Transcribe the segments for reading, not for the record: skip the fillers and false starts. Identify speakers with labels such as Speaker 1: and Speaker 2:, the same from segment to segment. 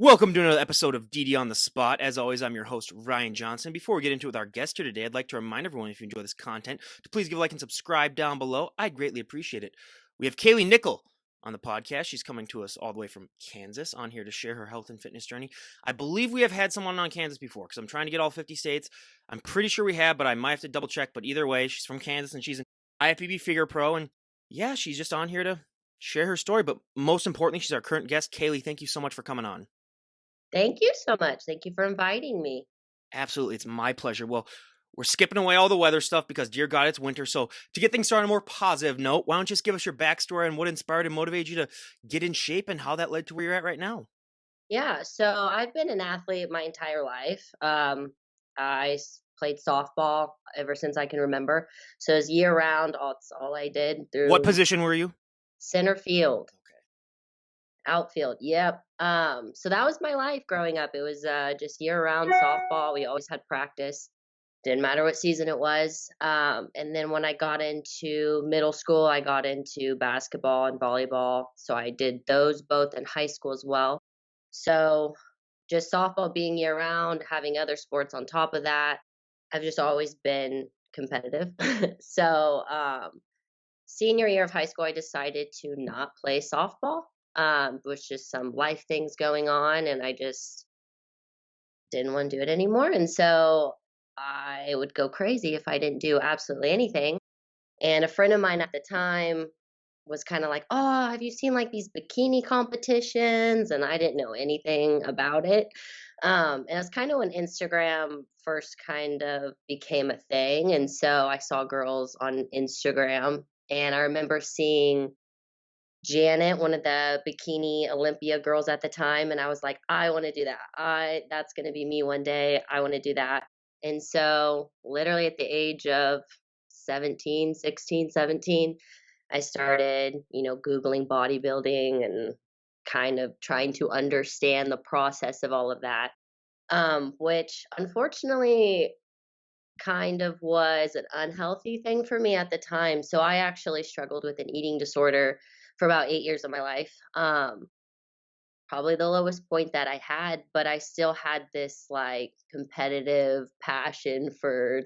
Speaker 1: Welcome to another episode of DD on the Spot. As always, I'm your host, Ryan Johnson. Before we get into it with our guest here today, I'd like to remind everyone, if you enjoy this content, to please give a like and subscribe down below. I'd greatly appreciate it. We have Kayli Nikkel on the podcast. She's coming to us all the way from Kansas on here to share her health and fitness journey. I believe we have had someone on Kansas before because I'm trying to get all 50 states. I'm pretty sure we have, but I might have to double check. But either way, she's from Kansas and she's an IFBB figure pro. And yeah, she's just on here to share her story. But most importantly, she's our current guest. Kayli, thank you so much for coming on.
Speaker 2: Thank you so much. Thank you for inviting me.
Speaker 1: Absolutely. It's my pleasure. Well, we're skipping away all the weather stuff because, dear God, it's winter. So, to get things started on a more positive note, why don't you just give us your backstory and what inspired and motivated you to get in shape and how that led to where you're at right now?
Speaker 2: Yeah, so I've been an athlete my entire life. Played softball ever since I can remember. So it's year round. That's all I did
Speaker 1: What
Speaker 2: through
Speaker 1: position were you?
Speaker 2: center field,
Speaker 1: Okay.
Speaker 2: outfield. Yep. So that was my life growing up. It was just year round softball. We always had practice. Didn't matter what season it was. And then when I got into middle school, I got into basketball and volleyball. So I did those both in high school as well. So just softball being year round, having other sports on top of that, I've just always been competitive. Senior year of high school, I decided to not play softball. Was just some life things going on, and I just didn't want to do it anymore. And so I would go crazy if I didn't do absolutely anything. And a friend of mine at the time was kind of like, "Oh, have you seen like these bikini competitions?" And I didn't know anything about it. And it's kind of when Instagram first kind of became a thing. And so I saw girls on Instagram, and I remember seeing Janet, one of the bikini Olympia girls at the time, and I was like, I want to do that. I That's going to be me one day. I want to do that. And so literally at the age of 17, 16, 17, I started, googling bodybuilding and kind of trying to understand the process of all of that. Which unfortunately kind of was an unhealthy thing for me at the time. So I actually struggled with an eating disorder for about 8 years of my life. Probably the lowest point that I had, but I still had this like competitive passion for,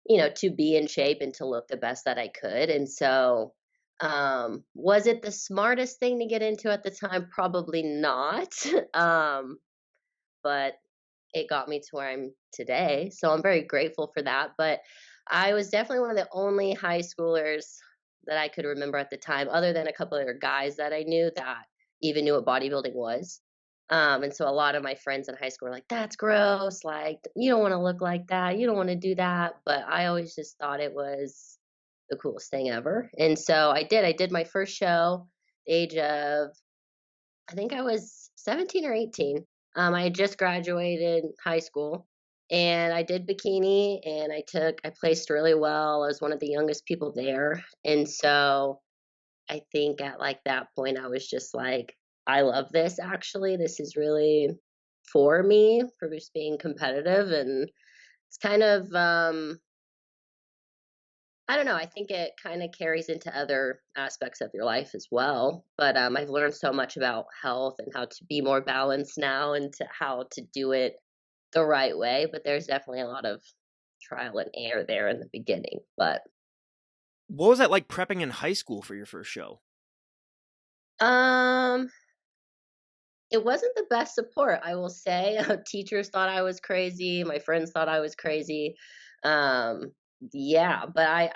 Speaker 2: to be in shape and to look the best that I could. And so, was it the smartest thing to get into at the time? Probably not. um, but it got me to where I'm today. So I'm very grateful for that. But I was definitely one of the only high schoolers that I could remember at the time, other than a couple other guys that I knew that even knew what bodybuilding was. And so a lot of my friends in high school were like, "That's gross. Like, you don't want to look like that. You don't want to do that." But I always just thought it was the coolest thing ever. And so I did. I did my first show, age of, I think I was 17 or 18. I had just graduated high school, and I did bikini, and I placed really well. I was one of the youngest people there. And so I think at like that point, I was just like, I love this actually. This is really for me for just being competitive. And it's kind of, I don't know. I think it kind of carries into other aspects of your life as well. But I've learned so much about health and how to be more balanced now and to how to do it the right way. But there's definitely a lot of trial and error there in the beginning. But
Speaker 1: What was that like prepping in high school for your first show?
Speaker 2: um, it wasn't the best support, I will say. Teachers thought I was crazy. My friends thought I was crazy. Um, yeah, but I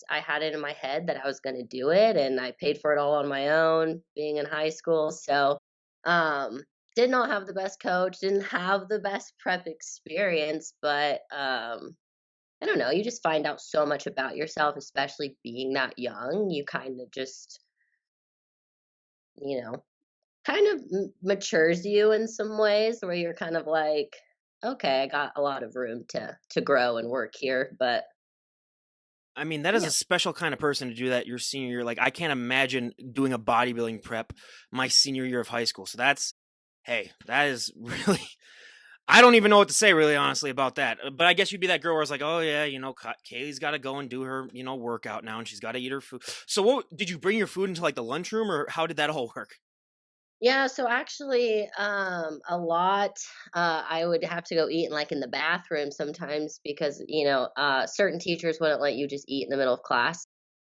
Speaker 2: had it in my head that I was going to do it, and I paid for it all on my own, being in high school. So, um, did not have the best coach, didn't have the best prep experience, but I don't know. You just find out so much about yourself, especially being that young. You kind of just, you know, kind of matures you in some ways where you're kind of like, okay, I got a lot of room to grow and work here. But
Speaker 1: I mean, that is
Speaker 2: yeah.
Speaker 1: a special kind of person to do that your senior year. Like, I can't imagine doing a bodybuilding prep my senior year of high school. So hey, that is really, I don't even know what to say, really, honestly, about that. But I guess you'd be that girl where it's like, oh yeah, Kaylee's got to go and do her, workout now, and she's got to eat her food. So, what did you bring your food into like the lunchroom, or how did that all work?
Speaker 2: Yeah, so actually, a lot. I would have to go eat in like in the bathroom sometimes because certain teachers wouldn't let you just eat in the middle of class.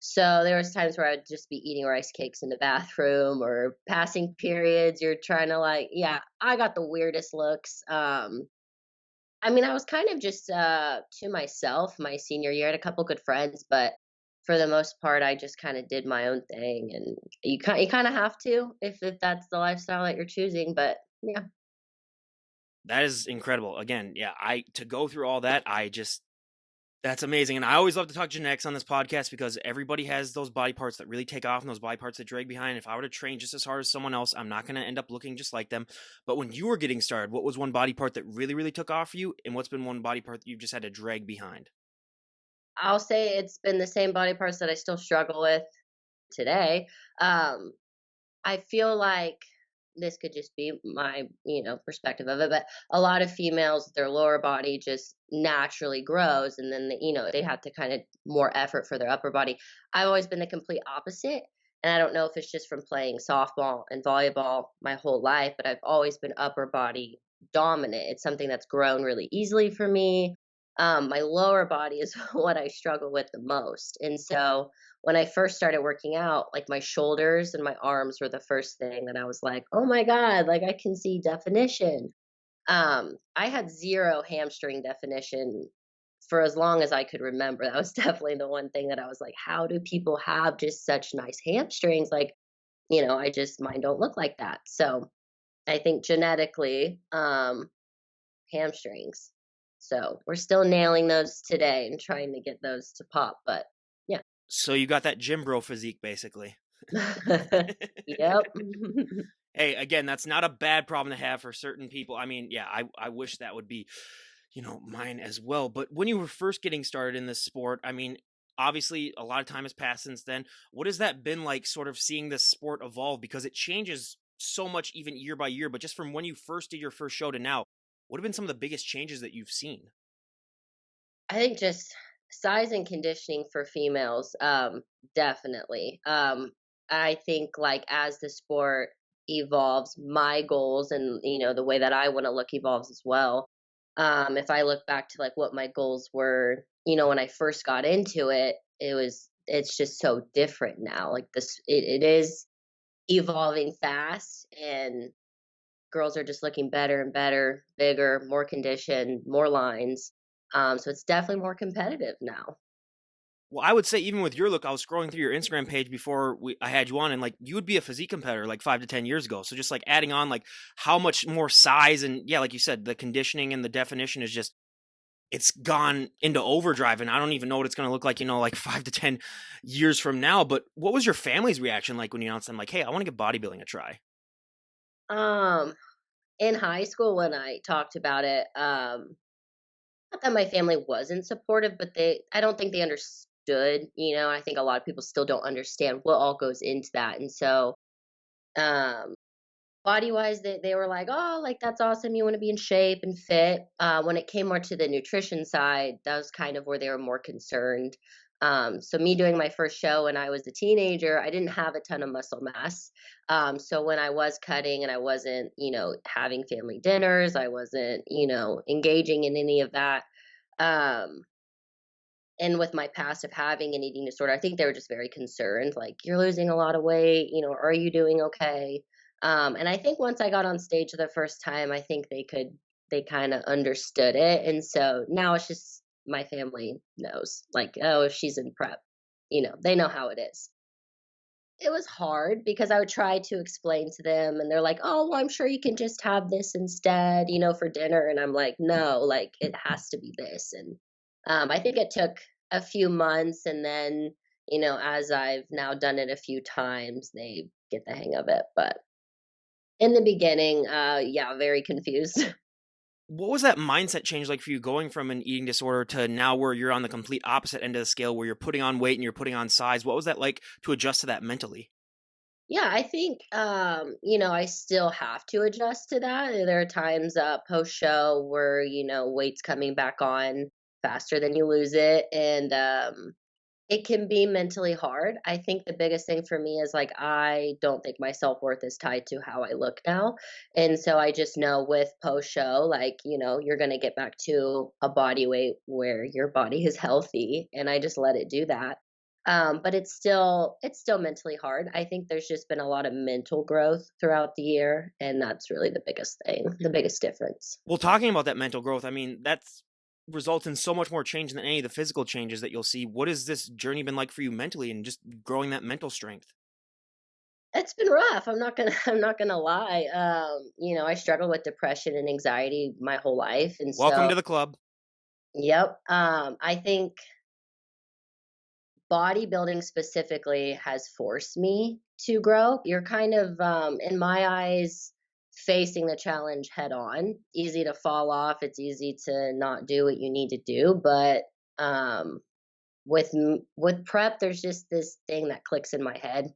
Speaker 2: So there was times where I'd just be eating rice cakes in the bathroom or passing periods. You're trying to like, yeah, I got the weirdest looks. I mean, I was kind of just to myself my senior year. I had a couple good friends, but for the most part, I just kind of did my own thing. And you kind of have to if that's the lifestyle that you're choosing. But yeah,
Speaker 1: That is incredible. Again, yeah, I to go through all that, I just that's amazing. And I always love to talk genetics on this podcast because everybody has those body parts that really take off and those body parts that drag behind. If I were to train just as hard as someone else, I'm not going to end up looking just like them. But when you were getting started, what was one body part that really, really took off for you? And what's been one body part that you've just had to drag behind?
Speaker 2: I'll say it's been the same body parts that I still struggle with today. Um, I feel like this could just be my, perspective of it, but a lot of females, their lower body just naturally grows, and then they have to kind of more effort for their upper body. I've always been the complete opposite, and I don't know if it's just from playing softball and volleyball my whole life, but I've always been upper body dominant. It's something that's grown really easily for me. My lower body is what I struggle with the most, and so when I first started working out, like my shoulders and my arms were the first thing that I was like, "Oh my god, like I can see definition." I had zero hamstring definition for as long as I could remember. That was definitely the one thing that I was like, "How do people have just such nice hamstrings?" Like, I just mine don't look like that. So, I think genetically, hamstrings. So, we're still nailing those today and trying to get those to pop, but yeah.
Speaker 1: So you got that gym bro physique, basically.
Speaker 2: Yep.
Speaker 1: Hey, again, that's not a bad problem to have for certain people. I mean, yeah, I wish that would be, mine as well. But when you were first getting started in this sport, I mean, obviously a lot of time has passed since then. What has that been like sort of seeing this sport evolve because it changes so much even year by year, but just from when you first did your first show to now, what have been some of the biggest changes that you've seen?
Speaker 2: I think just size and conditioning for females, definitely. I think like as the sport evolves, my goals and the way that I want to look evolves as well. If I look back to like what my goals were, when I first got into it, it's just so different now. Like it is evolving fast, and girls are just looking better and better, bigger, more conditioned, more lines. So it's definitely more competitive now.
Speaker 1: Well, I would say even with your look, I was scrolling through your Instagram page before I had you on, and like you would be a physique competitor like 5 to 10 years ago. So just like adding on like how much more size and yeah, like you said, the conditioning and the definition is just it's gone into overdrive, and I don't even know what it's going to look like, like 5 to 10 years from now. But what was your family's reaction like when you announced them, like, hey, I want to give bodybuilding a try?
Speaker 2: Um, in high school when I talked about it, not that my family wasn't supportive, but I don't think they understood. I think a lot of people still don't understand what all goes into that. And so, um, body wise, they were like, "Oh, like that's awesome. You want to be in shape and fit." When it came more to the nutrition side, that was kind of where they were more concerned. So me doing my first show when I was a teenager, I didn't have a ton of muscle mass. So when I was cutting and I wasn't, having family dinners, I wasn't, engaging in any of that. Um, and with my past of having an eating disorder, I think they were just very concerned, like, "You're losing a lot of weight, are you doing okay?" And I think once I got on stage the first time, I think they kinda understood it, and so now it's just my family knows, like, "Oh, if she's in prep," they know how it is. It was hard because I would try to explain to them, and they're like, "Oh, well, I'm sure you can just have this instead, for dinner." And I'm like, "No, like it has to be this." And I think it took a few months, and then as I've now done it a few times, they get the hang of it. But in the beginning, yeah, very confused.
Speaker 1: What was that mindset change like for you going from an eating disorder to now where you're on the complete opposite end of the scale where you're putting on weight and you're putting on size? What was that like to adjust to that mentally?
Speaker 2: Yeah, I think I still have to adjust to that. There are times post show where weight's coming back on faster than you lose it, and It can be mentally hard. I think the biggest thing for me is like I don't think my self-worth is tied to how I look now. And so I just know with post show, like, you're gonna get back to a body weight where your body is healthy. And I just let it do that. But it's still mentally hard. I think there's just been a lot of mental growth throughout the year, and that's really the biggest thing, the biggest difference.
Speaker 1: Well, talking about that mental growth, I mean, that's results in so much more change than any of the physical changes that you'll see. What has this journey been like for you mentally and just growing that mental strength?
Speaker 2: It's been rough. I'm not gonna I'm not gonna lie. I struggled with depression and anxiety my whole life. And
Speaker 1: Welcome
Speaker 2: so
Speaker 1: to the club.
Speaker 2: yep. I think bodybuilding specifically has forced me to grow. You're kind of in my eyes facing the challenge head on. Easy to fall off. It's easy to not do what you need to do, but um with prep there's just this thing that clicks in my head,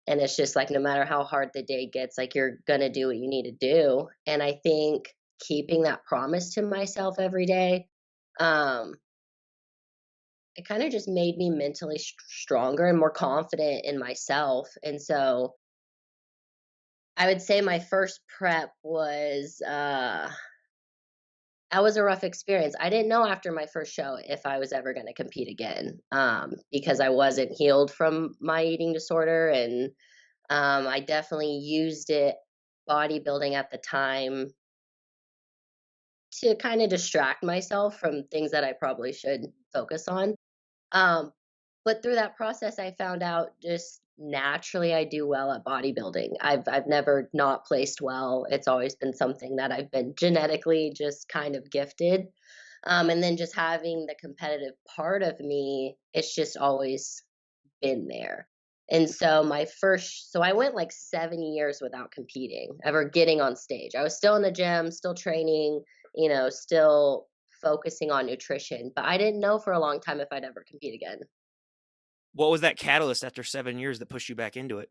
Speaker 2: and it's just like no matter how hard the day gets, like you're gonna do what you need to do. And I think keeping that promise to myself every day, um it kind of just made me mentally stronger and more confident in myself. And so I would say my first prep was that was a rough experience. I didn't know after my first show if I was ever going to compete again, because I wasn't healed from my eating disorder. And I definitely used it, bodybuilding at the time, to kind of distract myself from things that I probably should focus on. Um, but through that process, I found out just naturally I do well at bodybuilding. I've never not placed well. It's always been something that I've been genetically just kind of gifted. And then just having the competitive part of me, it's just always been there. And so so I went like 7 years without competing, ever getting on stage. I was still in the gym, still training, still focusing on nutrition, but I didn't know for a long time if I'd ever compete again.
Speaker 1: What was that catalyst after 7 years that pushed you back into it?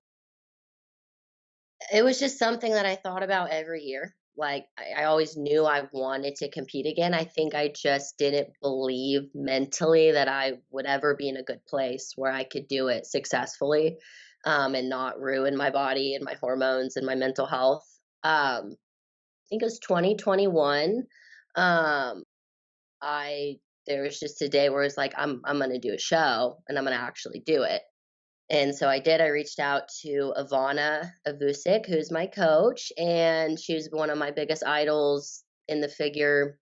Speaker 2: It was just something that I thought about every year. Like I always knew I wanted to compete again. I think I just didn't believe mentally that I would ever be in a good place where I could do it successfully, and not ruin my body and my hormones and my mental health. I think it was 2021. Um, I There was just a day where it's like I'm gonna do a show and I'm gonna actually do it. And so I did. I reached out to Ivana Avusic, who's my coach, and she's one of my biggest idols in the figure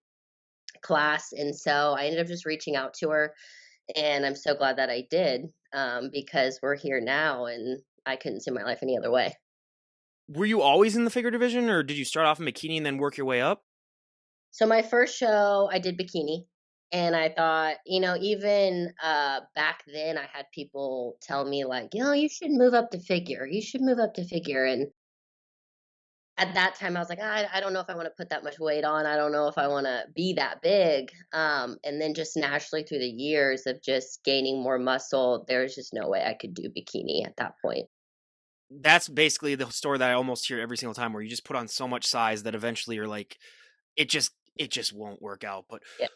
Speaker 2: class. And so I ended up just reaching out to her, and I'm so glad that I did, because we're here now, and I couldn't see my life any other way.
Speaker 1: Were you always in the figure division or did you start off in bikini and then work your way up?
Speaker 2: So my first show, I did bikini. And I thought, even back then, I had people tell me, like, you should move up to figure. You should move up to figure. And at that time, I was like, I don't know if I want to put that much weight on. I don't know if I want to be that big. And then just naturally through the years of just gaining more muscle, there was just no way I could do bikini at that point.
Speaker 1: That's basically the story that I almost hear every single time where you just put on so much size that eventually you're like, it just won't work out. But
Speaker 2: Yeah.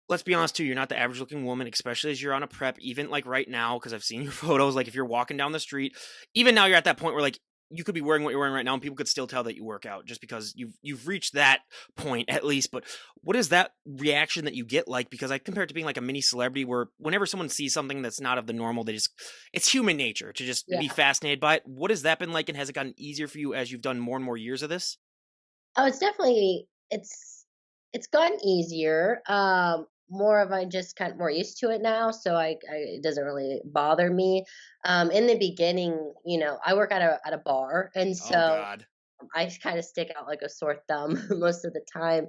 Speaker 1: let's be honest too, you're not the average looking woman, especially as you're on a prep, even like right now, because I've seen your photos. Like if you're walking down the street, even now you're at that point where like you could be wearing what you're wearing right now and people could still tell that you work out just because you've reached that point at least. But what is that reaction that you get like? Because I compare it to being like a mini celebrity where whenever someone sees something that's not of the normal, they just it's human nature to just be
Speaker 2: Yeah.
Speaker 1: fascinated by it. What has that been like and has it gotten easier for you as you've done more and more years of this?
Speaker 2: Oh, it's gotten easier. More of I just kind of more used to it now, so it doesn't really bother me. In the beginning, I work at a bar, and
Speaker 1: Oh
Speaker 2: so
Speaker 1: God.
Speaker 2: I kind of stick out like a sore thumb most of the time.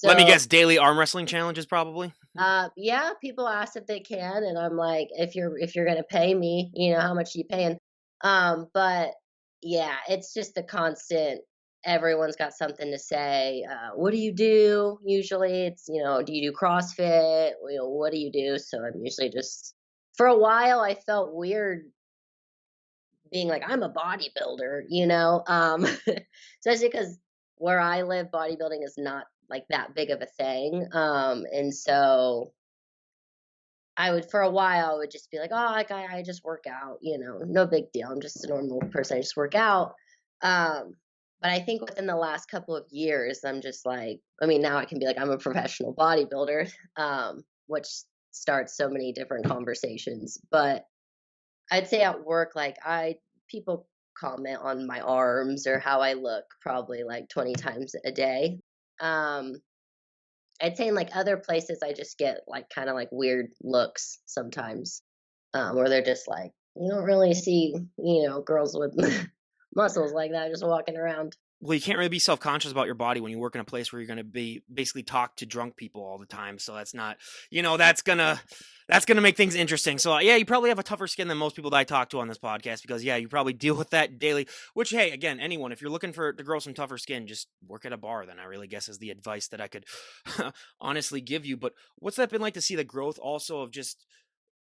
Speaker 1: Let me
Speaker 2: So
Speaker 1: guess, daily arm wrestling challenges probably.
Speaker 2: yeah, people ask if they can, and I'm like, if you're gonna pay me, how much are you paying? But yeah, it's just the constant. Everyone's got something to say. What do you do? Usually, it's do you do CrossFit? What do you do? So I'm usually just for a while. I felt weird being like I'm a bodybuilder, especially because where I live, bodybuilding is not like that big of a thing. And so I would for a while I would just be like, oh, like I just work out, no big deal. I'm just a normal person. I just work out. Um, but I think within the last couple of years, I'm just like, I mean, now I can be like, I'm a professional bodybuilder, which starts so many different conversations. But I'd say at work, like people comment on my arms or how I look probably like 20 times a day. Um, I'd say in like other places, I just get like kind of like weird looks sometimes, where they're just like, you don't really see, girls with muscles like that just walking around.
Speaker 1: Well, you can't really be self-conscious about your body when you work in a place where you're gonna be basically talk to drunk people all the time, so that's not that's gonna make things interesting. So, yeah, you probably have a tougher skin than most people that I talk to on this podcast because, yeah, you probably deal with that daily, which, hey, again, anyone, if you're looking for to grow some tougher skin, just work at a bar then, I really guess is the advice that I could honestly give you, but what's that been like to see the growth also of just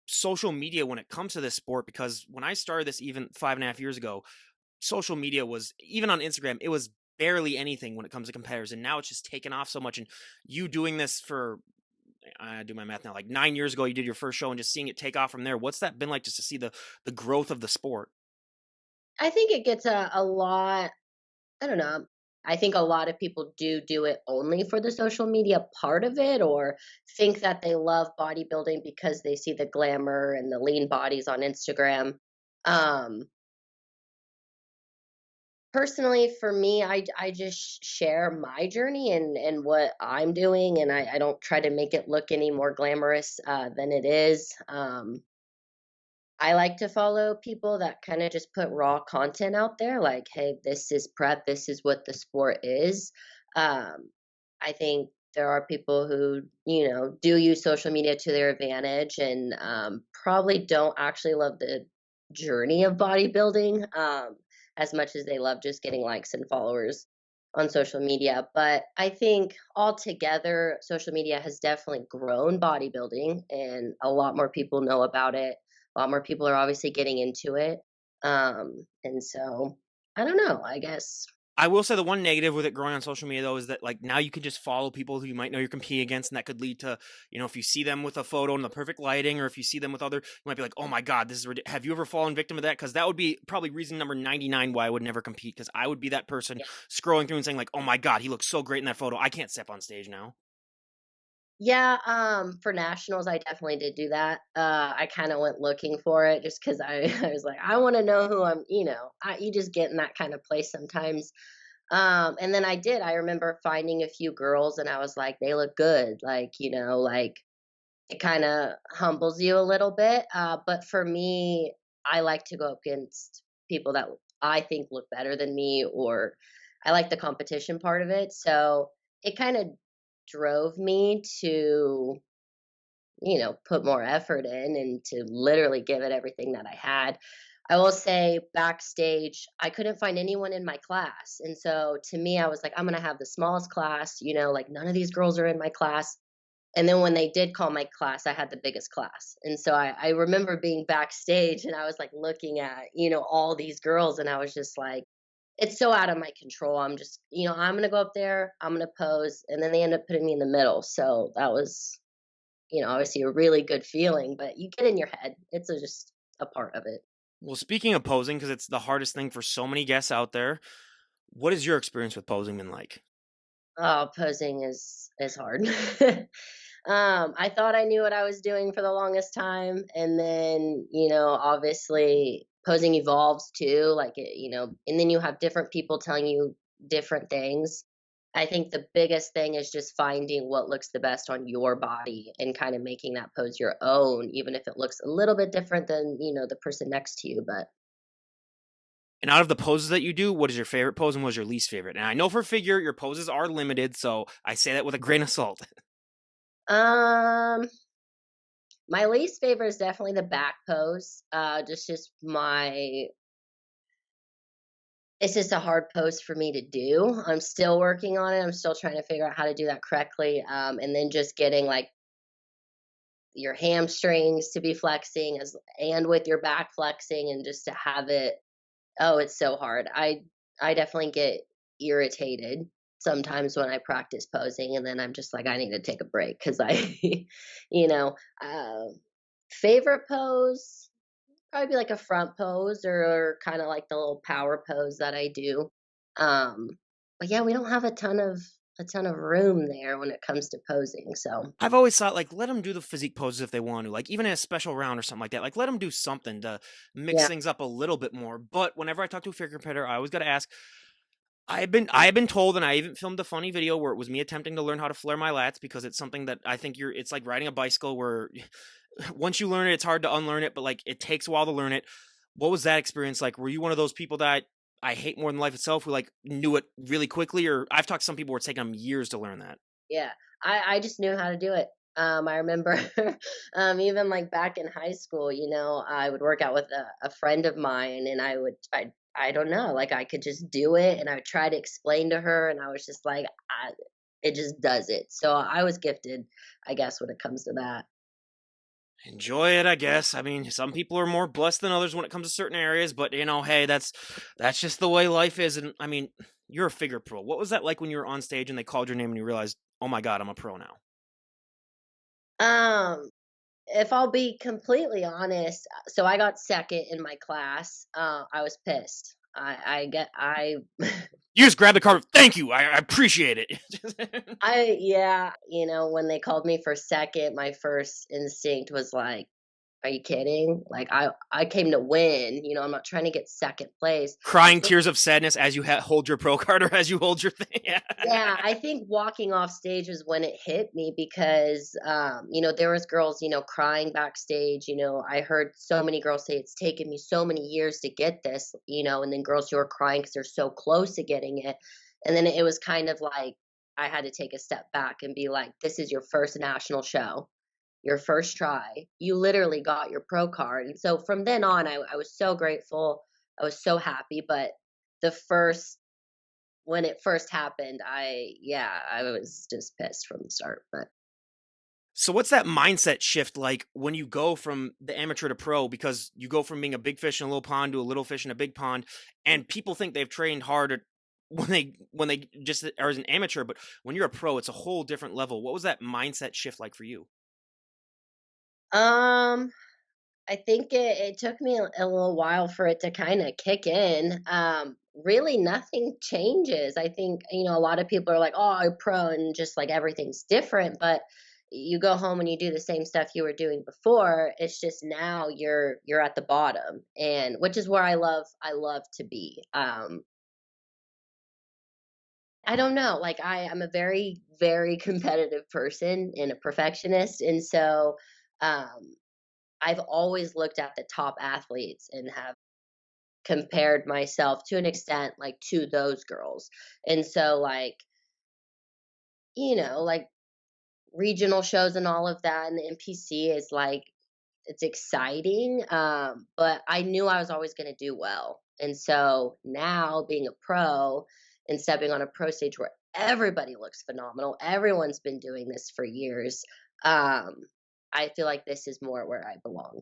Speaker 1: social media when it comes to this sport? Because when I started this even 5.5 years ago, social media was even on Instagram, it was barely anything when it comes to competitors, and now it's just taken off so much. And you doing this for I do my math now, like 9 years ago, you did your first show, and just seeing it take off from there. What's that been like just to see the growth of the sport?
Speaker 2: I think it gets a lot. I don't know. I think a lot of people do it only for the social media part of it, or think that they love bodybuilding because they see the glamour and the lean bodies on Instagram. Um, Personally, for me, I just share my journey and what I'm doing, and I don't try to make it look any more glamorous than it is. I like to follow people that kind of just put raw content out there, like, hey, this is prep, this is what the sport is. Um, I think there are people who, do use social media to their advantage and probably don't actually love the journey of bodybuilding as much as they love just getting likes and followers on social media. But I think altogether, social media has definitely grown bodybuilding, and a lot more people know about it. A lot more people are obviously getting into it. And so I don't know, I guess.
Speaker 1: I will say the one negative with it growing on social media though is that like now you can just follow people who you might know you're competing against, and that could lead to, if you see them with a photo in the perfect lighting, or if you see them with other, you might be like, oh my god, this is have you ever fallen victim of that? Because that would be probably reason number 99 why I would never compete, because I would be that person
Speaker 2: Yeah.
Speaker 1: scrolling through and saying like, oh my god, he looks so great in that photo, I can't step on stage now.
Speaker 2: Yeah, for nationals, I definitely did do that. I kind of went looking for it just because I was like, I want to know who you just get in that kind of place sometimes. And then I did. I remember finding a few girls and I was like, they look good. Like, like it kind of humbles you a little bit. But for me, I like to go up against people that I think look better than me, or I like the competition part of it. So it kind of drove me to, put more effort in and to literally give it everything that I had. I will say backstage, I couldn't find anyone in my class. And so to me, I was like, I'm going to have the smallest class, like none of these girls are in my class. And then when they did call my class, I had the biggest class. And so I remember being backstage and I was like looking at, all these girls and I was just like, it's so out of my control. I'm just, I'm going to go up there, I'm going to pose. And then they end up putting me in the middle. So that was, obviously a really good feeling, but you get in your head. It's just a part of it.
Speaker 1: Well, speaking of posing, because it's the hardest thing for so many guests out there, what is your experience with posing been like?
Speaker 2: Oh, posing is hard. I thought I knew what I was doing for the longest time, and then obviously posing evolves too. Like and then you have different people telling you different things. I think the biggest thing is just finding what looks the best on your body and kind of making that pose your own, even if it looks a little bit different than the person next to you. But
Speaker 1: And out of the poses that you do, what is your favorite pose and what is your least favorite? And I know for figure your poses are limited, so I say that with a grain of salt.
Speaker 2: um my least favorite is definitely the back pose. Just my it's just a hard pose for me to do. I'm still working on it. I'm still trying to figure out how to do that correctly. And then just getting like your hamstrings to be flexing and with your back flexing and just to have it. Oh, it's so hard. I definitely get irritated sometimes when I practice posing, and then I'm just like, I need to take a break because I, you know, Favorite pose, probably be like a front pose or kind of like the little power pose that I do. Um, but yeah, we don't have a ton of room there when it comes to posing. So
Speaker 1: I've always thought, like, let them do the physique poses if they want to, like, even in a special round or something like that. Like, let them do something to mix
Speaker 2: yeah,
Speaker 1: things up a little bit more. But whenever I talk to a figure competitor, I always got to ask. I've been told, and I even filmed a funny video where it was me attempting to learn how to flare my lats because it's something that I think it's like riding a bicycle where once you learn it, it's hard to unlearn it, but like it takes a while to learn it. What was that experience like? Were you one of those people that I hate more than life itself who like knew it really quickly, or I've talked to some people where it's taken them years to learn that?
Speaker 2: yeah. I just knew how to do it. I remember even like back in high school, I would work out with a friend of mine, and I don't know, like I could just do it, and I would try to explain to her, and I was just like, it just does it. So I was gifted, I guess, when it comes to that.
Speaker 1: Enjoy it, I guess. I mean, some people are more blessed than others when it comes to certain areas, but hey, that's just the way life is. And I mean, you're a figure pro. What was that like when you were on stage and they called your name and you realized, oh my god, I'm a pro now?
Speaker 2: Um, if I'll be completely honest, so I got second in my class. I was pissed. I get
Speaker 1: You just grab the card. Thank you. I appreciate it.
Speaker 2: yeah, when they called me for second, my first instinct was like, "Are you kidding?" Like I came to win. I'm not trying to get second place. I
Speaker 1: Crying
Speaker 2: think
Speaker 1: tears of sadness as you hold your pro card or as you hold your thing.
Speaker 2: Yeah, I think walking off stage was when it hit me because, there was girls, crying backstage. I heard so many girls say it's taken me so many years to get this, and then girls who are crying because they're so close to getting it. And then it was kind of like I had to take a step back and be like, this is your first national show, your first try. You literally got your pro card. And so from then on, I was so grateful. I was so happy. But the first when it first happened, I was just pissed from the start, but
Speaker 1: So what's that mindset shift like when you go from the amateur to pro? Because you go from being a big fish in a little pond to a little fish in a big pond, and people think they've trained hard when they just are as an amateur, but when you're a pro, it's a whole different level. What was that mindset shift like for you?
Speaker 2: um, I think it took me a little while for it to kinda kick in. Really nothing changes. I think, a lot of people are like, "Oh, I'm pro," and just, like, everything's different, but you go home and you do the same stuff you were doing before. It's just now you're at the bottom, and which is where I love to be. I don't know. Like I'm a very, very competitive person and a perfectionist. And so um I've always looked at the top athletes and have compared myself to an extent like to those girls. And so like regional shows and all of that and the NPC is like it's exciting, but I knew I was always going to do well. And so now being a pro and stepping on a pro stage where everybody looks phenomenal, everyone's been doing this for years. Um, I feel like this is more where I belong.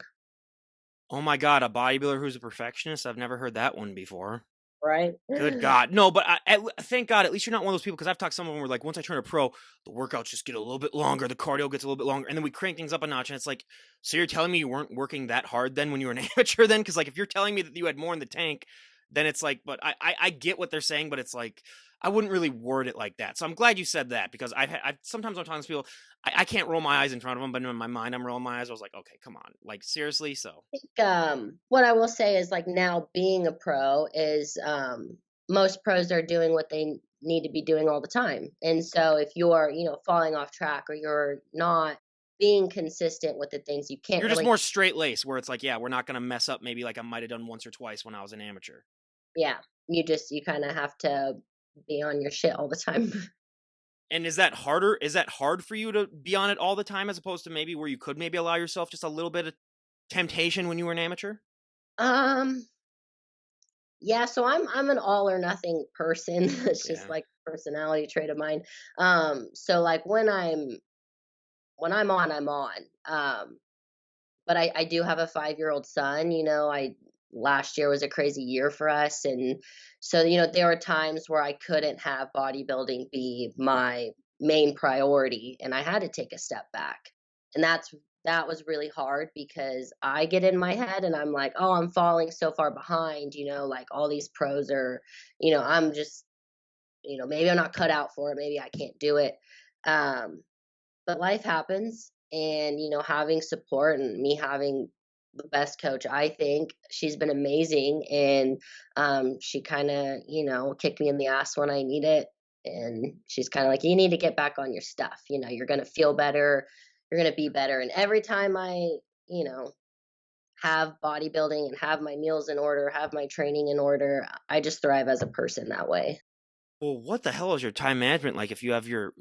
Speaker 1: Oh my god, a bodybuilder who's a perfectionist? I've never heard that one before.
Speaker 2: Right?
Speaker 1: Good God. No, but thank God, at least you're not one of those people because I've talked to some of them where, like, once I turn a pro, the workouts just get a little bit longer, the cardio gets a little bit longer, and then we crank things up a notch. And it's like, so you're telling me you weren't working that hard then when you were an amateur then? Because, like, if you're telling me that you had more in the tank, then it's like, but I get what they're saying, but it's like, I wouldn't really word it like that. So I'm glad you said that because I've sometimes I'm talking to people, I can't roll my eyes in front of them, but in my mind, I'm rolling my eyes. I was like, okay, come on. Like, seriously? So.
Speaker 2: What I will say is like now being a pro is most pros are doing what they need to be doing all the time. And so if you're, falling off track or you're not being consistent with the things you can't
Speaker 1: You're just
Speaker 2: really
Speaker 1: more straight laced where it's like, yeah, we're not gonna mess up maybe like I might have done once or twice when I was an amateur.
Speaker 2: yeah, you kind of have to be on your shit all the time.
Speaker 1: And is that harder? Is that hard for you to be on it all the time as opposed to maybe where you could maybe allow yourself just a little bit of temptation when you were an amateur?
Speaker 2: um yeah, so I'm an all or nothing person. It's just
Speaker 1: Yeah.
Speaker 2: like a personality trait of mine. So like when I'm on, I'm on. But I do have a 5-year-old son. I last year was a crazy year for us, and so there were times where I couldn't have bodybuilding be my main priority, and I had to take a step back, and that's that was really hard because I get in my head and I'm like, "Oh, I'm falling so far behind," like all these pros are, I'm just, maybe I'm not cut out for it, maybe I can't do it. Um, but life happens, and having support and me having the best coach, I think she's been amazing, and she kind of kicked me in the ass when I need it, and she's kind of like, you need to get back on your stuff, you're going to feel better, you're going to be better. And every time I you know have bodybuilding and have my meals in order, have my training in order, I just thrive as a person that way.
Speaker 1: Well, what the hell is your time management like if you have your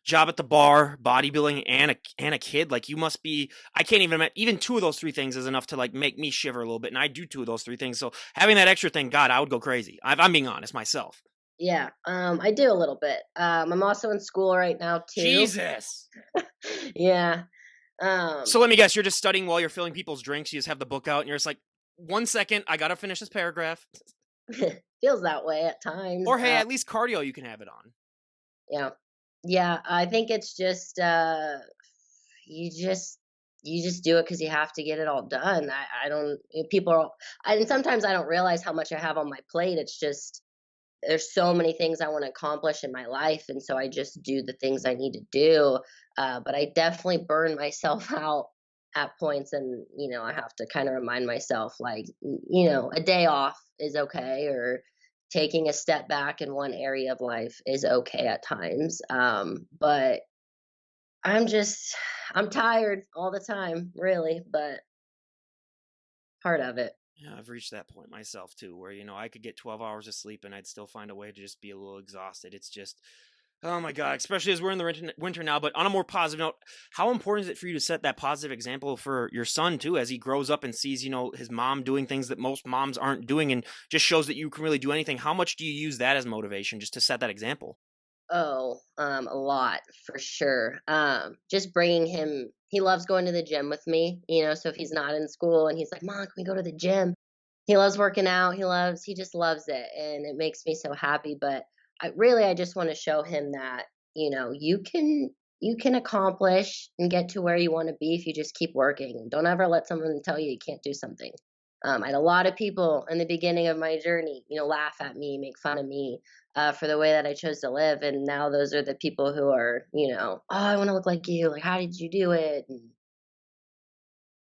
Speaker 1: job at the bar, bodybuilding, and a kid? Like you must be. I can't even two of those three things is enough to like make me shiver a little bit, and I do two of those three things. So having that extra thing, God, I would go crazy. I'm being honest myself.
Speaker 2: Yeah, I do a little bit. I'm also in school right now too.
Speaker 1: Jesus.
Speaker 2: Yeah.
Speaker 1: So
Speaker 2: Um,
Speaker 1: let me guess, you're just studying while you're filling people's drinks. You just have the book out, and you're just like, 1 second, I gotta finish this paragraph.
Speaker 2: feels that way at times.
Speaker 1: Or hey, at least cardio you can have it on.
Speaker 2: Yeah. Yeah, I think it's just you just you just do it because you have to get it all done. I don't people are and sometimes I don't realize how much I have on my plate. It's just there's so many things I want to accomplish in my life, and so I just do the things I need to do. But I definitely burn myself out at points, and I have to kind of remind myself, like, a day off is okay, or taking a step back in one area of life is okay at times. But I'm just I'm tired all the time, really, but part of it.
Speaker 1: Yeah, I've reached that point myself too, where I could get 12 hours of sleep and I'd still find a way to just be a little exhausted. It's just, oh my god, especially as we're in the winter now. But on a more positive note, how important is it for you to set that positive example for your son too, as he grows up and sees his mom doing things that most moms aren't doing, and just shows that you can really do anything? How much do you use that as motivation just to set that example?
Speaker 2: Oh, a lot for sure. Just bringing him. He loves going to the gym with me. So if he's not in school and he's like, "Mom, can we go to the gym?" He loves working out. He just loves it, and it makes me so happy. But I just want to show him that you can accomplish and get to where you want to be if you just keep working. Don't ever let someone tell you you can't do something. I had a lot of people in the beginning of my journey, laugh at me, make fun of me for the way that I chose to live, and now those are the people who are, oh, I want to look like you. Like, how did you do it? And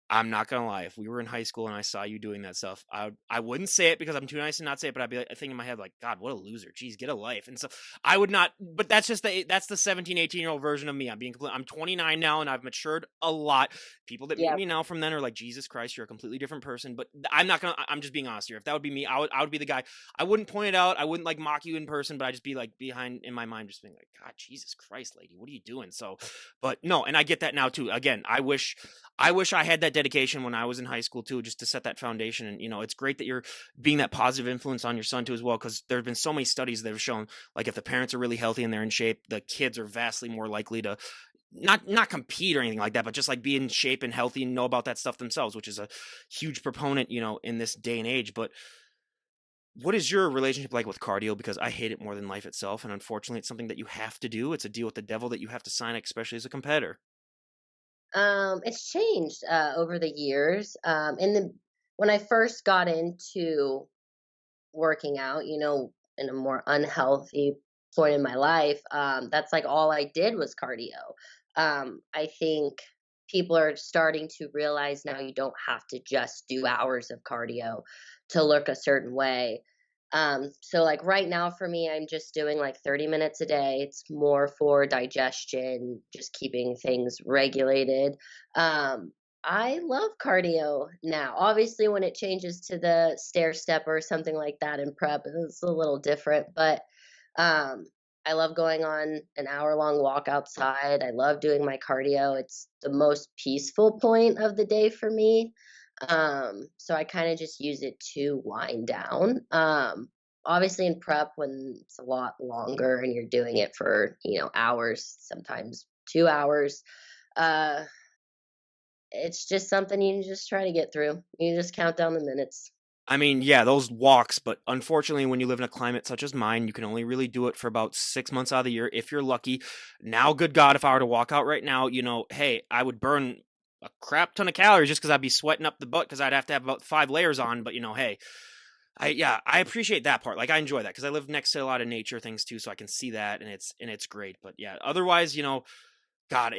Speaker 1: I'm not gonna lie. If we were in high school and I saw you doing that stuff, I wouldn't say it because I'm too nice to not say it, but I'd be like, thinking in my head like, God, what a loser. Jeez, get a life. And so I would not. But that's the 17, 18-year-old version of me. I'm 29 now and I've matured a lot. People that meet
Speaker 2: yeah,
Speaker 1: me now from then are like, Jesus Christ, you're a completely different person. But I'm not gonna. I'm just being honest here. If that would be me, I would be the guy. I wouldn't point it out. I wouldn't like mock you in person, but I'd just be like behind in my mind, just being like, God, Jesus Christ, lady, what are you doing? So, but no, and I get that now too. Again, I wish I had that dedication when I was in high school too, just to set that foundation. And it's great that you're being that positive influence on your son too as well, because there have been so many studies that have shown, like, if the parents are really healthy and they're in shape, the kids are vastly more likely to not compete or anything like that, but just like be in shape and healthy and know about that stuff themselves, which is a huge proponent, in this day and age. But what is your relationship like with cardio? Because I hate it more than life itself, and unfortunately, it's something that you have to do. It's a deal with the devil that you have to sign, especially as a competitor.
Speaker 2: it's changed over the years. In the When I first got into working out, in a more unhealthy point in my life, that's like all I did was cardio. I think people are starting to realize now you don't have to just do hours of cardio to look a certain way. So like right now for me, I'm just doing like 30 minutes a day. It's more for digestion, just keeping things regulated. I love cardio now. Obviously, when it changes to the stair step or something like that in prep, it's a little different. But um, I love going on an hour long walk outside. I love doing my cardio. It's the most peaceful point of the day for me. So I kind of just use it to wind down. Obviously, in prep, when it's a lot longer and you're doing it for hours, sometimes 2 hours. Uh, it's just something you just try to get through. You just count down the minutes.
Speaker 1: I mean, yeah, those walks, but unfortunately, when you live in a climate such as mine, you can only really do it for about 6 months out of the year if you're lucky. Now, good God, if I were to walk out right now, hey, I would burn. a crap ton of calories just because I'd be sweating up the butt because I'd have to have about 5 layers on. But hey, I appreciate that part. Like I enjoy that because I live next to a lot of nature things too, so I can see that and it's great. But yeah, otherwise, God,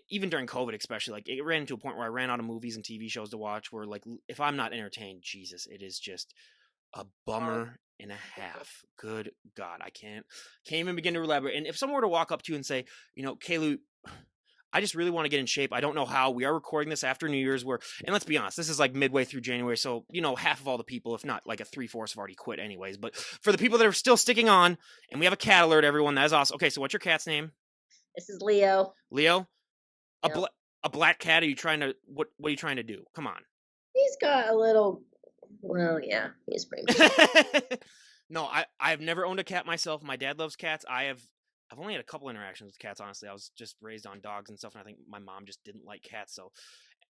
Speaker 1: even during COVID, especially, like it ran into a point where I ran out of movies and TV shows to watch. Where like if I'm not entertained, Jesus, it is just a
Speaker 2: Hard.
Speaker 1: bummer and a half. Good God, I can't even begin to elaborate. And if someone were to walk up to you and say, Kaylu, I just really want to get in shape. I don't know how. We are recording this after New Year's, and let's be honest, this is like midway through January, so half of all the people, if not like a 3/4, have already quit, anyways. But for the people that are still sticking on, and we have a cat alert, everyone, that is awesome. Okay, so what's your cat's name?
Speaker 2: This is Leo.
Speaker 1: Leo. A
Speaker 2: Yep.
Speaker 1: a black cat. Are you trying to what are you trying to do? Come on.
Speaker 2: He's got a little. Well, yeah, he's pretty much.
Speaker 1: No, I've never owned a cat myself. My dad loves cats. I've only had a couple interactions with cats, honestly. I was just raised on dogs and stuff, and I think my mom just didn't like cats. So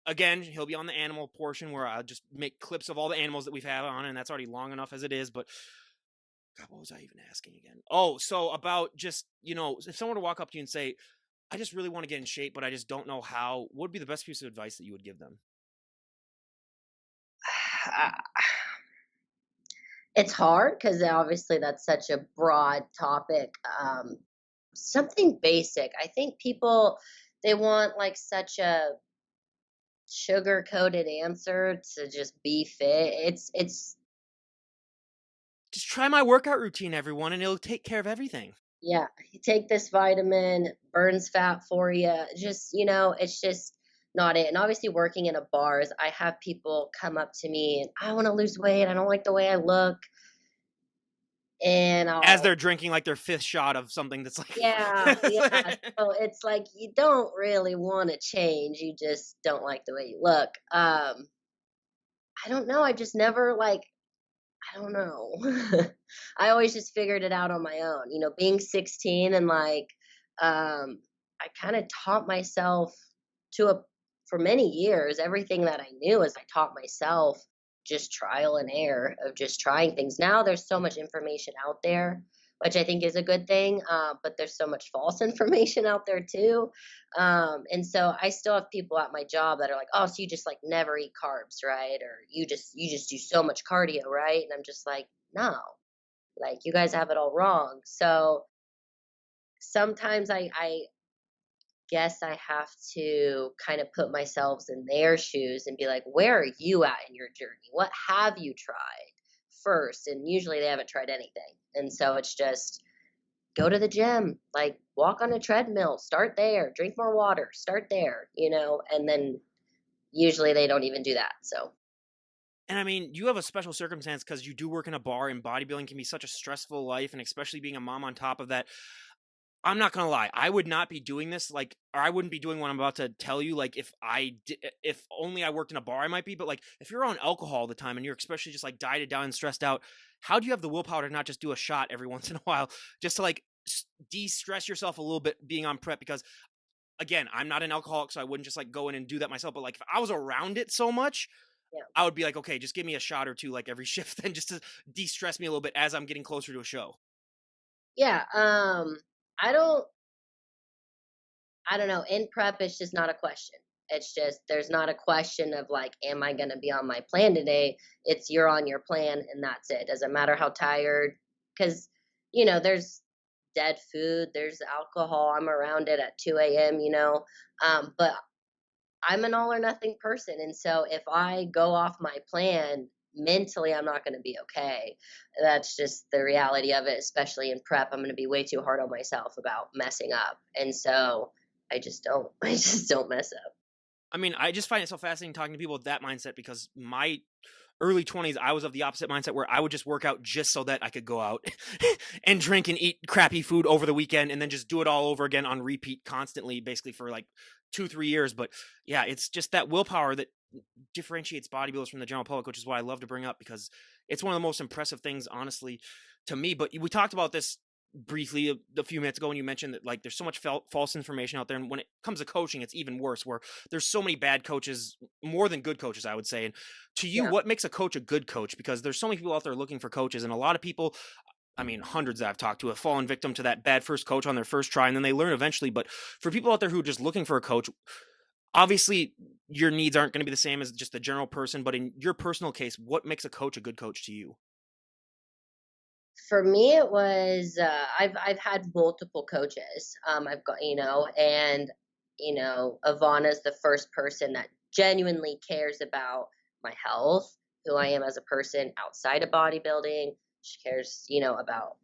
Speaker 1: again, he'll be on the animal portion where I'll just make clips of all the animals that we've had on, and that's already long enough as it is. But God, what was I even asking again? Oh, so about just, if someone were to walk up to you and say, I just really want to get in shape, but I just don't know how, what would be the best piece of advice that you would give them?
Speaker 2: It's hard because obviously that's such a broad topic. Something basic. I think people they want like such a sugar coated answer to just be fit. It's
Speaker 1: Just try my workout routine, everyone, and it'll take care of everything.
Speaker 2: yeah. You take this vitamin, burns fat for you. Just it's just not it. And obviously, working in a bars, I have people come up to me and I want to lose weight. I don't like the way I look, and
Speaker 1: As
Speaker 2: I'll
Speaker 1: they're drinking like their fifth shot of something that's like,
Speaker 2: yeah,
Speaker 1: it's
Speaker 2: yeah.
Speaker 1: like-
Speaker 2: So it's like you don't really want to change. You just don't like the way you look. I don't know. I just never like I don't know. I always just figured it out on my own. Being 16 and like I kind of taught myself to a for many years everything that I knew is I taught myself just trial and error of just trying things. Now there's so much information out there, which I think is a good thing. But there's so much false information out there too. And so I still have people at my job that are like, "Oh, so you just like never eat carbs, right? Or you just do so much cardio, right?" And I'm just like, "No, like you guys have it all wrong." So sometimes I guess I have to kind of put myself in their shoes and be like, "Where are you at in your journey? What have you tried first?" And usually they haven't tried anything. And so it's just go to the gym, like walk on a treadmill, start there, drink more water, start there, and then usually they don't even do that. So,
Speaker 1: And I mean, you have a special circumstance because you do work in a bar, and bodybuilding can be such a stressful life, and especially being a mom on top of that. I'm not gonna lie, I would not be doing this, like, or I wouldn't be doing what I'm about to tell you, like, if only I worked in a bar, I might be, but, like, if you're on alcohol all the time and you're especially just, like, dieted down and stressed out, how do you have the willpower to not just do a shot every once in a while just to, like, de-stress yourself a little bit being on prep? Because, again, I'm not an alcoholic, so I wouldn't just, like, go in and do that myself, but, like, if I was around it so much,
Speaker 2: yeah.
Speaker 1: I would be like, "Okay, just give me a shot or 2, like, every shift then just to de-stress me a little bit as I'm getting closer to a show."
Speaker 2: Yeah, I don't know. In prep, it's just not a question. It's just there's not a question of like, am I going to be on my plan today? It's you're on your plan and that's it. Doesn't matter how tired, because there's dead food, there's alcohol. I'm around it at 2 a.m. But I'm an all or nothing person, and so if I go off my plan, mentally I'm not going to be okay. That's just the reality of it. Especially in prep, I'm going to be way too hard on myself about messing up, and so I just don't. I just don't mess up.
Speaker 1: I mean, I just find it so fascinating talking to people with that mindset because my early 20s, I was of the opposite mindset where I would just work out just so that I could go out and drink and eat crappy food over the weekend and then just do it all over again on repeat constantly, basically for like 2, 3 years. But yeah, it's just that willpower that differentiates bodybuilders from the general public, which is what I love to bring up because it's one of the most impressive things, honestly, to me. But we talked about this briefly a few minutes ago when you mentioned that like there's so much false information out there, and when it comes to coaching it's even worse where there's so many bad coaches, more than good coaches, I would say. And to you,
Speaker 2: Yeah,
Speaker 1: what makes a coach a good coach? Because there's so many people out there looking for coaches, and a lot of people, I mean, hundreds that I've talked to have fallen victim to that bad first coach on their first try, and then they learn eventually. But for people out there who are just looking for a coach, Obviously, your needs aren't going to be the same as just the general person, but in your personal case, what makes a coach a good coach to you?
Speaker 2: For me, it was I've had multiple coaches. I've got and Ivana's the first person that genuinely cares about my health, who I am as a person outside of bodybuilding. She cares, about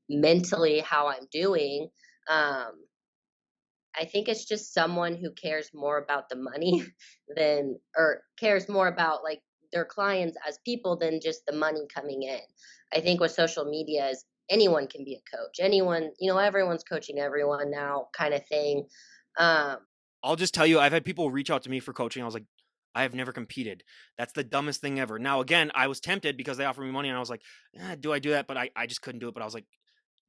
Speaker 2: mentally how I'm doing. Um, I think it's just someone who cares more about the money than, or cares more about like their clients as people than just the money coming in. I think with social media is anyone can be a coach. Anyone, everyone's coaching everyone now kind of thing. Um,
Speaker 1: I'll just tell you, I've had people reach out to me for coaching. I was like, I have never competed. That's the dumbest thing ever. Now, again, I was tempted because they offered me money, and I was like, do I do that? But I just couldn't do it. But I was like,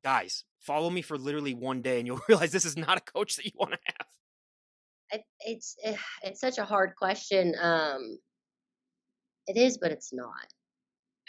Speaker 1: guys, follow me for literally one day, and you'll realize this is not a coach that you want to have.
Speaker 2: it's such a hard question. It is, but it's not.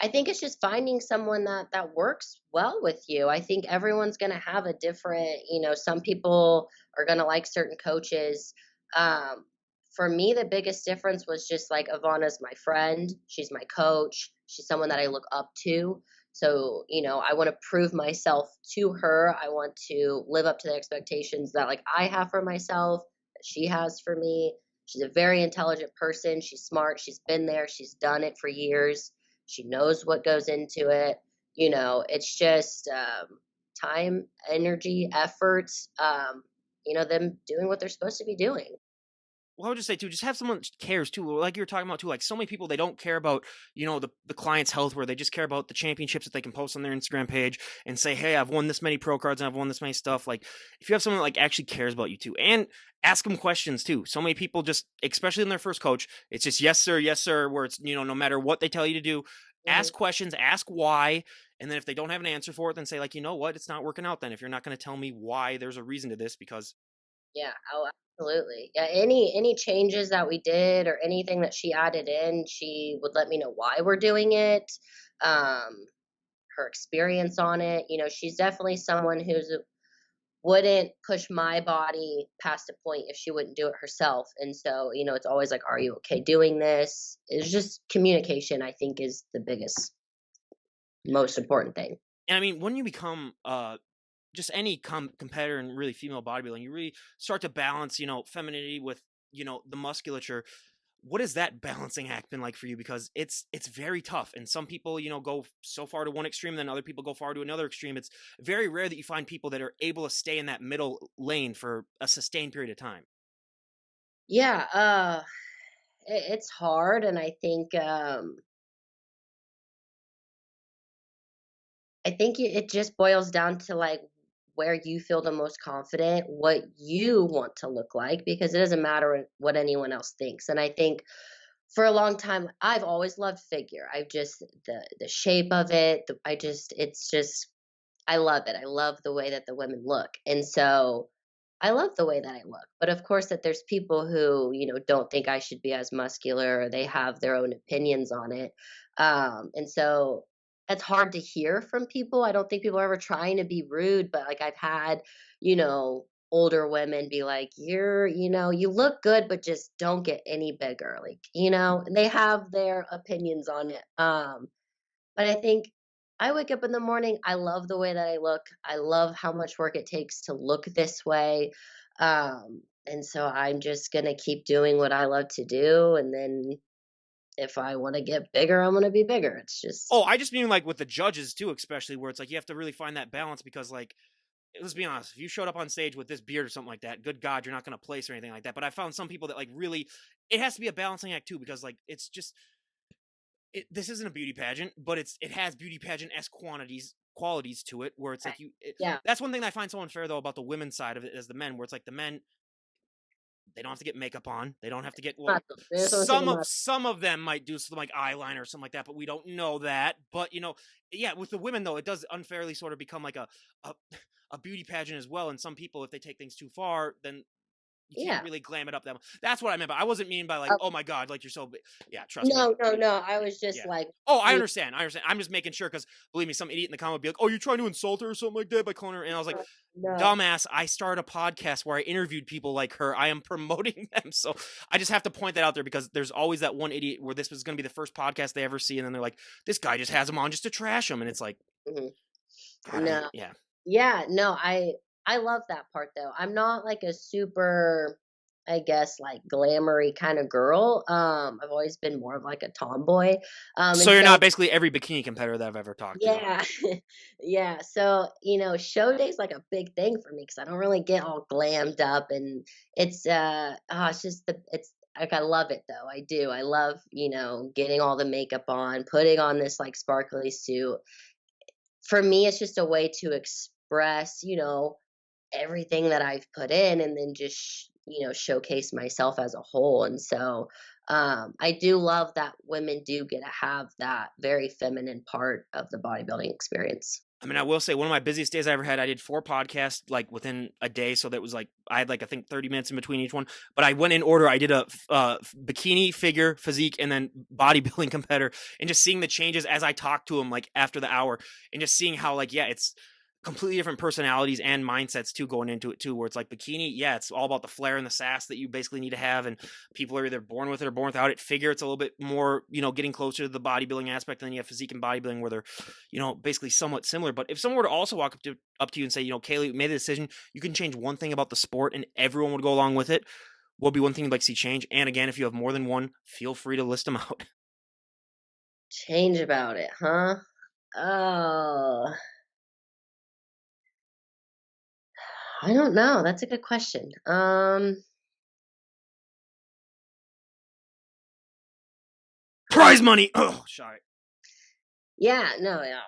Speaker 2: I think it's just finding someone that works well with you. I think everyone's going to have a different, some people are going to like certain coaches. Um, for me, the biggest difference was just like Ivana's my friend. She's my coach. She's someone that I look up to. So, I want to prove myself to her. I want to live up to the expectations that like I have for myself, that she has for me. She's a very intelligent person. She's smart. She's been there. She's done it for years. She knows what goes into it. It's just time, energy, efforts, them doing what they're supposed to be doing.
Speaker 1: Well, I would just say too, just have someone that cares too. Like you were talking about too, like so many people they don't care about, the client's health where they just care about the championships that they can post on their Instagram page and say, hey, I've won this many pro cards and I've won this many stuff. Like if you have someone that like actually cares about you too, and ask them questions too. So many people just, especially in their first coach, it's just yes sir, where it's, no matter what they tell you to do,
Speaker 2: Mhm.
Speaker 1: ask questions, ask why. And then if they don't have an answer for it, then say like, you know what, it's not working out then. If you're not going to tell me why there's a reason to this, because
Speaker 2: Yeah. Oh, absolutely. Yeah. Any changes that we did or anything that she added in, she would let me know why we're doing it. Um, her experience on it. She's definitely someone who's wouldn't push my body past a point if she wouldn't do it herself. And so, it's always like, are you okay doing this? It's just communication, I think, is the biggest, most important thing.
Speaker 1: and I mean, when you become just any competitor in really female bodybuilding, you really start to balance, femininity with, the musculature. What has that balancing act been like for you? Because it's very tough, and some people, go so far to one extreme, then other people go far to another extreme. It's very rare that you find people that are able to stay in that middle lane for a sustained period of time.
Speaker 2: Yeah, it's hard, and I think it just boils down to like where you feel the most confident, what you want to look like, because it doesn't matter what anyone else thinks. And I think for a long time, I've always loved figure. I've just the shape of it. It's just I love it. I love the way that the women look. And so I love the way that I look. But of course that there's people who, don't think I should be as muscular or they have their own opinions on it. And so it's hard to hear from people. I don't think people are ever trying to be rude, but like I've had, older women be like, you look good, but just don't get any bigger. Like, and they have their opinions on it. But I think I wake up in the morning, I love the way that I look. I love how much work it takes to look this way. And so I'm just going to keep doing what I love to do. And then if I want to get bigger, I'm going to be bigger. It's just,
Speaker 1: Oh, I just mean like with the judges too, especially where it's like you have to really find that balance because like let's be honest, if you showed up on stage with this beard or something like that, good God, you're not going to place or anything like that. But I found some people that like really, it has to be a balancing act too, because like it's just, this isn't a beauty pageant, but it has beauty pageant esque qualities to it, where it's
Speaker 2: okay.
Speaker 1: like
Speaker 2: Yeah.
Speaker 1: that's one thing I find so unfair though about the women's side of it as the men, where it's like the men they don't have to get makeup on, they don't have to get well.
Speaker 2: Muscles. We just want to see the muscles.
Speaker 1: Some of them might do something like eyeliner or something like that, but we don't know that. But yeah, with the women though, it does unfairly sort of become like a a beauty pageant as well. And some people, if they take things too far, then you can't
Speaker 2: Yeah.
Speaker 1: really glam it up that much. That's what I meant. But I wasn't meaning by like,
Speaker 2: Oh,
Speaker 1: oh my god, like you're so big. Yeah, trust me.
Speaker 2: no, no, no. I was just
Speaker 1: Yeah.
Speaker 2: like,
Speaker 1: Oh, I
Speaker 2: you
Speaker 1: understand. I understand. I'm just making sure because believe me, some idiot in the comment would be like, "Oh, you're trying to insult her or something like that by calling her." And I was like,
Speaker 2: know, no.
Speaker 1: "Dumbass! I started a podcast where I interviewed people like her. I am promoting them." So I just have to point that out there because there's always that one idiot where this was going to be the first podcast they ever see, and then they're like, "This guy just has them on just to trash him," and it's like,
Speaker 2: Mhm.
Speaker 1: God, I
Speaker 2: No.
Speaker 1: yeah.
Speaker 2: Yeah, no, I love that part though. I'm not like a super, I guess, like glamoury kind of girl. I've always been more of like a tomboy.
Speaker 1: So
Speaker 2: And
Speaker 1: you're
Speaker 2: so
Speaker 1: not basically every bikini competitor that I've ever talked to.
Speaker 2: yeah, yeah. So show day's like a big thing for me because I don't really get all glammed up, and it's just it's like I love it though. I do. I love getting all the makeup on, putting on this like sparkly suit. For me, it's just a way to express, everything that I've put in, and then just showcase myself as a whole. And so I do love that women do get to have that very feminine part of the bodybuilding experience.
Speaker 1: I mean, I will say one of my busiest days I ever had, I did 4 podcasts, like, within a day, so that was, like I had, like, I think 30 minutes in between each one, but I went in order. I did a bikini, figure, physique, and then bodybuilding competitor, and just seeing the changes as I talked to them, like, after the hour, and just seeing how, like, yeah, it's completely different personalities and mindsets too going into it too, where it's like bikini, yeah, it's all about the flair and the sass that you basically need to have, and people are either born with it or born without it. Figure, it's a little bit more, getting closer to the bodybuilding aspect, and then you have physique and bodybuilding where they're, basically somewhat similar. But if someone were to also walk up to you and say, Kaylee, made the decision, you can change one thing about the sport and everyone would go along with it, what would be one thing you'd like to see change? And again, if you have more than one, feel free to list them out.
Speaker 2: Change about it, huh? Oh, I don't know. That's a good question.
Speaker 1: Prize money. Oh, sorry.
Speaker 2: Yeah, no, yeah,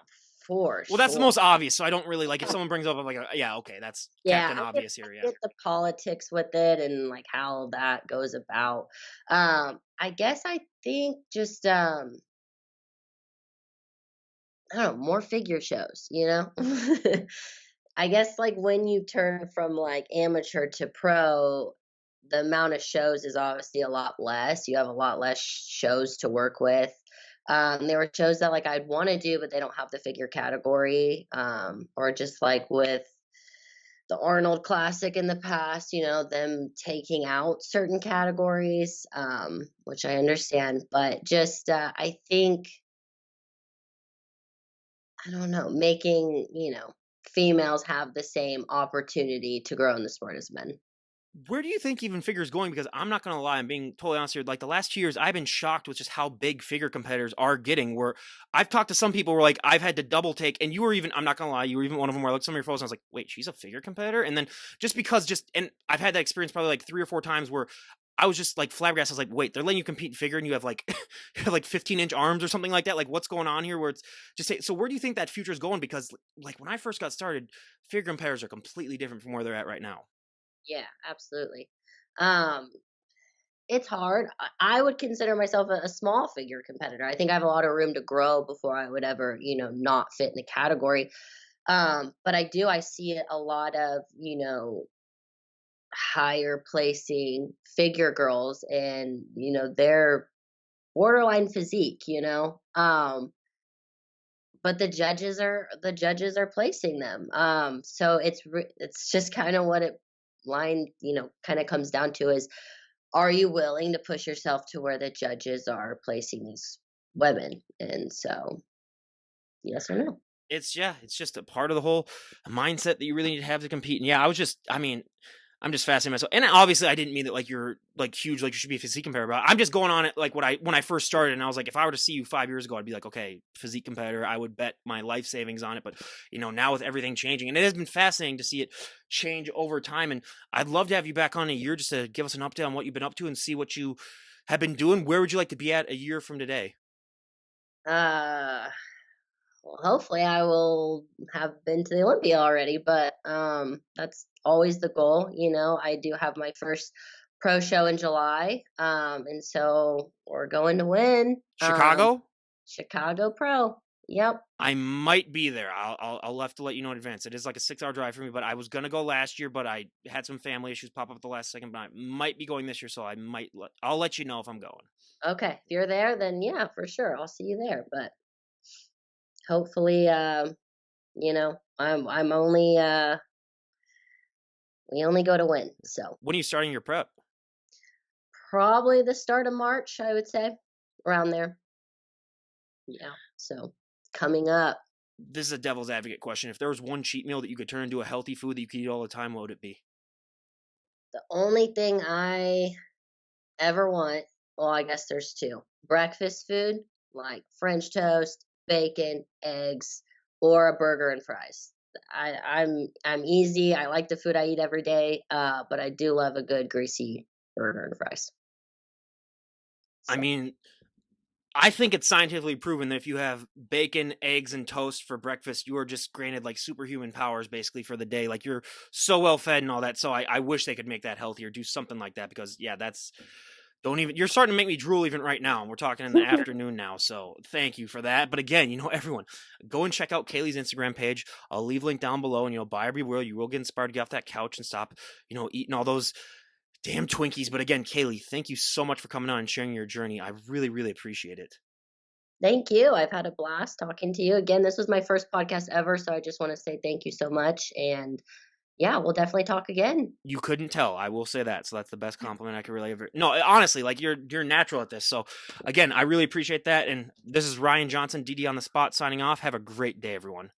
Speaker 2: for
Speaker 1: Well, that's the
Speaker 2: sure.
Speaker 1: most obvious. So I don't really like if someone brings up, I'm like, yeah, okay, that's
Speaker 2: Yeah,
Speaker 1: Captain Obvious
Speaker 2: I
Speaker 1: here. Yeah.
Speaker 2: get the politics with it and like how that goes about. I guess I think just I don't know, more figure shows. I guess like when you turn from like amateur to pro, the amount of shows is obviously a lot less. You have a lot less shows to work with. There were shows that like I'd want to do, but they don't have the figure category. Or just like with the Arnold Classic in the past, them taking out certain categories, which I understand, but just I think I don't know, making females have the same opportunity to grow in the sport as men.
Speaker 1: Where do you think even figure is going? Because I'm not gonna lie, I'm being totally honest here. Like the last 2 years, I've been shocked with just how big figure competitors are getting. Where I've talked to some people where like I've had to double take, and you were even I'm not gonna lie, you were even one of them where I looked at some of your photos and I was like, wait, she's a figure competitor? And then just because and I've had that experience probably like 3 or 4 times where I was just like flabbergasted. I was like, wait, they're letting you compete in figure and you have like you have like 15-inch arms or something like that. Like what's going on here? Where it's so where do you think that future is going? Because like when I first got started, figure competitors are completely different from where they're at right now.
Speaker 2: Yeah, absolutely. Um, it's hard. I would consider myself a small figure competitor. I think I have a lot of room to grow before I would ever, not fit in a category. But I see it a lot of, higher placing figure girls and, their borderline physique. But the judges are placing them. So it's just kind of what it line, kind of comes down to is, are you willing to push yourself to where the judges are placing these women? And so, yes or no?
Speaker 1: It's yeah, it's just a part of the whole mindset that you really need to have to compete. And yeah, I mean, I'm just fascinated myself. And obviously I didn't mean that like you're like huge, like you should be a physique competitor, but I'm just going on it like when I first started and I was like, if I were to see you 5 years ago, I'd be like, okay, physique competitor, I would bet my life savings on it. But now with everything changing, and it has been fascinating to see it change over time. And I'd love to have you back on in a year just to give us an update on what you've been up to and see what you have been doing. Where would you like to be at a year from today?
Speaker 2: Uh, well, hopefully I will have been to the Olympia already, but that's always the goal. I do have my first pro show in July, and so we're going to win.
Speaker 1: Chicago?
Speaker 2: Chicago Pro. Yep.
Speaker 1: I might be there. I'll have to let you know in advance. It is like a 6-hour drive for me, but I was gonna go last year, but I had some family issues pop up at the last second. But I might be going this year, so I'll let you know if I'm going.
Speaker 2: Okay. If you're there, then yeah, for sure. I'll see you there. But hopefully, I'm only we only go to win. So
Speaker 1: When are you starting your prep?
Speaker 2: probably the start of March, I would say, around there. Yeah. So coming up.
Speaker 1: This is a devil's advocate question. If there was one cheat meal that you could turn into a healthy food that you could eat all the time, what would it be?
Speaker 2: The only thing I ever want, well, I guess there's two. Breakfast food, like French toast, bacon, eggs, or a burger and fries. I'm easy. I like the food I eat every day, but I do love a good greasy burger and fries.
Speaker 1: I
Speaker 2: So
Speaker 1: mean, I think it's scientifically proven that if you have bacon, eggs, and toast for breakfast, you are just granted like superhuman powers basically for the day. Like you're so well fed and all that. So I wish they could make that healthier, do something like that because yeah, that's don't even you're starting to make me drool even right now. And we're talking in the afternoon now. So thank you for that. But again, everyone, go and check out Kaylee's Instagram page. I'll leave a link down below and buy every wheel. You will get inspired to get off that couch and stop, eating all those damn Twinkies. But again, Kaylee, thank you so much for coming on and sharing your journey. I really, really appreciate it.
Speaker 2: thank you. I've had a blast talking to you. Again, this was my first podcast ever, so I just want to say thank you so much. And yeah, we'll definitely talk again.
Speaker 1: You couldn't tell, I will say that, so that's the best compliment I could really ever. No, honestly, like, you're natural at this, so, again, I really appreciate that, and this is Ryan Johnson, DD on the Spot, signing off. Have a great day, everyone.